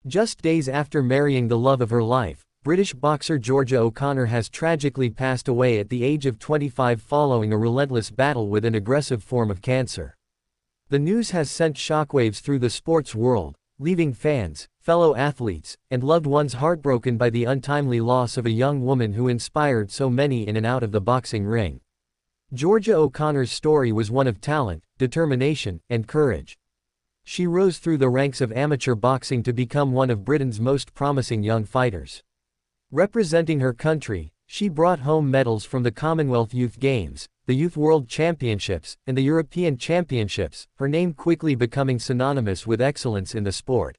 Just days after marrying the love of her life, British boxer Georgia O'Connor has tragically passed away at the age of 25 following a relentless battle with an aggressive form of cancer. The news has sent shockwaves through the sports world, leaving fans, fellow athletes, and loved ones heartbroken by the untimely loss of a young woman who inspired so many in and out of the boxing ring. Georgia O'Connor's story was one of talent, determination, and courage. She rose through the ranks of amateur boxing to become one of Britain's most promising young fighters. Representing her country, she brought home medals from the Commonwealth Youth Games, the Youth World Championships, and the European Championships, her name quickly becoming synonymous with excellence in the sport.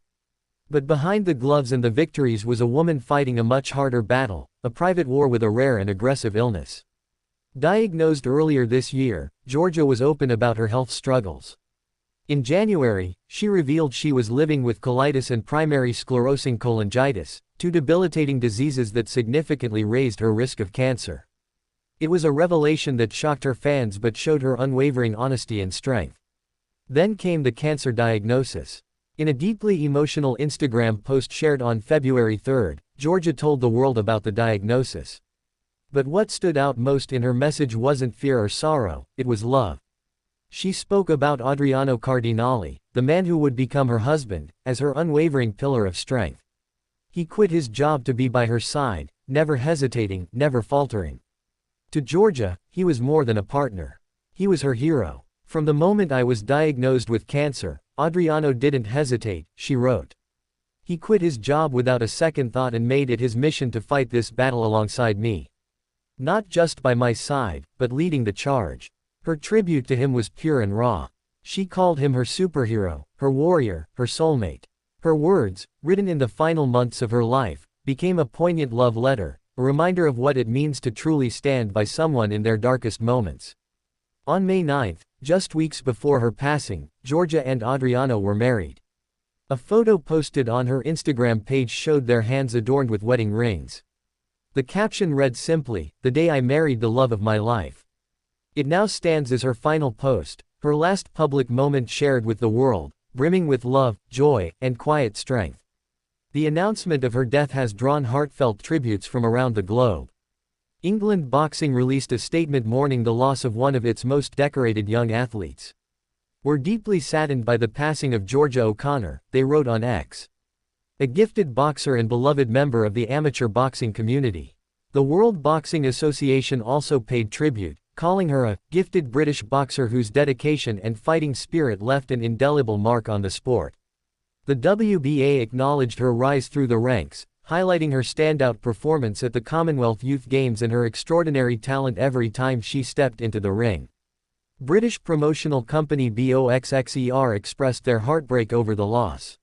But behind the gloves and the victories was a woman fighting a much harder battle, a private war with a rare and aggressive illness. Diagnosed earlier this year, Georgia was open about her health struggles. In January, she revealed she was living with colitis and primary sclerosing cholangitis, two debilitating diseases that significantly raised her risk of cancer. It was a revelation that shocked her fans but showed her unwavering honesty and strength. Then came the cancer diagnosis. In a deeply emotional Instagram post shared on February 3, Georgia told the world about the diagnosis. But what stood out most in her message wasn't fear or sorrow, it was love. She spoke about Adriano Cardinali, the man who would become her husband, as her unwavering pillar of strength. He quit his job to be by her side, never hesitating, never faltering. To Georgia, he was more than a partner. He was her hero. From the moment I was diagnosed with cancer, Adriano didn't hesitate, she wrote. He quit his job without a second thought and made it his mission to fight this battle alongside me. Not just by my side, but leading the charge. Her tribute to him was pure and raw. She called him her superhero, her warrior, her soulmate. Her words, written in the final months of her life, became a poignant love letter, a reminder of what it means to truly stand by someone in their darkest moments. On May 9, just weeks before her passing, Georgia and Adriano were married. A photo posted on her Instagram page showed their hands adorned with wedding rings. The caption read simply, "The day I married the love of my life." It now stands as her final post, her last public moment shared with the world, brimming with love, joy, and quiet strength. The announcement of her death has drawn heartfelt tributes from around the globe. England Boxing released a statement mourning the loss of one of its most decorated young athletes. "We're deeply saddened by the passing of Georgia O'Connor," they wrote on X. A gifted boxer and beloved member of the amateur boxing community. The World Boxing Association also paid tribute, calling her a gifted British boxer whose dedication and fighting spirit left an indelible mark on the sport. The WBA acknowledged her rise through the ranks, highlighting her standout performance at the Commonwealth Youth Games and her extraordinary talent every time she stepped into the ring. British promotional company BOXXER expressed their heartbreak over the loss.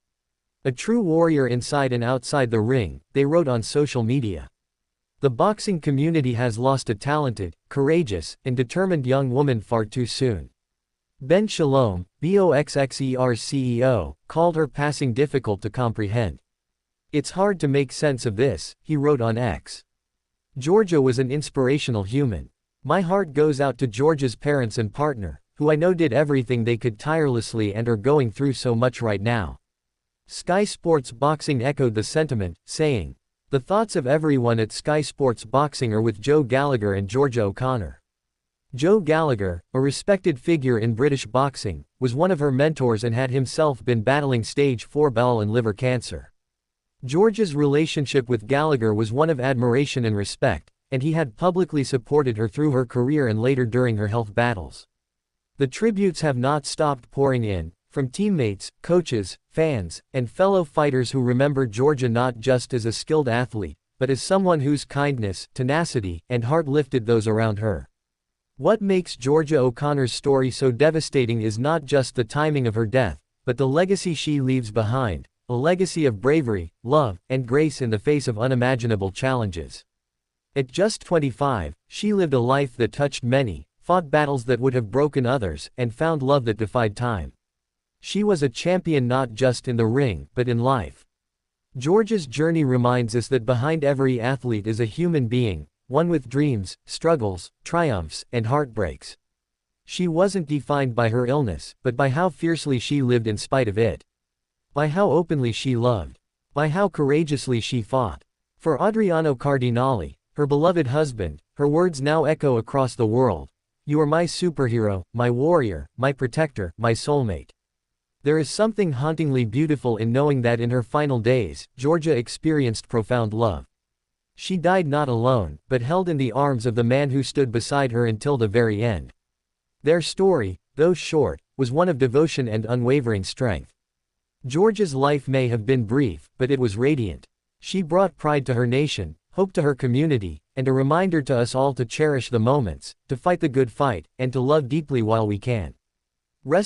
"A true warrior inside and outside the ring," they wrote on social media. "The boxing community has lost a talented, courageous, and determined young woman far too soon." Ben Shalom, BOXXER's CEO, called her passing difficult to comprehend. "It's hard to make sense of this," he wrote on X. "Georgia was an inspirational human. My heart goes out to Georgia's parents and partner, who I know did everything they could tirelessly and are going through so much right now." Sky Sports Boxing echoed the sentiment, saying, "The thoughts of everyone at Sky Sports Boxing are with Joe Gallagher and Georgia O'Connor." Joe Gallagher, a respected figure in British boxing, was one of her mentors and had himself been battling stage 4 bowel and liver cancer. Georgia's relationship with Gallagher was one of admiration and respect, and he had publicly supported her through her career and later during her health battles. The tributes have not stopped pouring in, from teammates, coaches, fans, and fellow fighters who remember Georgia not just as a skilled athlete, but as someone whose kindness, tenacity, and heart lifted those around her. What makes Georgia O'Connor's story so devastating is not just the timing of her death, but the legacy she leaves behind, a legacy of bravery, love, and grace in the face of unimaginable challenges. At just 25, she lived a life that touched many, fought battles that would have broken others, and found love that defied time. She was a champion not just in the ring, but in life. Georgia's journey reminds us that behind every athlete is a human being, one with dreams, struggles, triumphs, and heartbreaks. She wasn't defined by her illness, but by how fiercely she lived in spite of it. By how openly she loved. by how courageously she fought. For Adriano Cardinali, her beloved husband, her words now echo across the world. You are my superhero, my warrior, my protector, my soulmate. There is something hauntingly beautiful in knowing that in her final days, Georgia experienced profound love. She died not alone, but held in the arms of the man who stood beside her until the very end. Their story, though short, was one of devotion and unwavering strength. Georgia's life may have been brief, but it was radiant. She brought pride to her nation, hope to her community, and a reminder to us all to cherish the moments, to fight the good fight, and to love deeply while we can.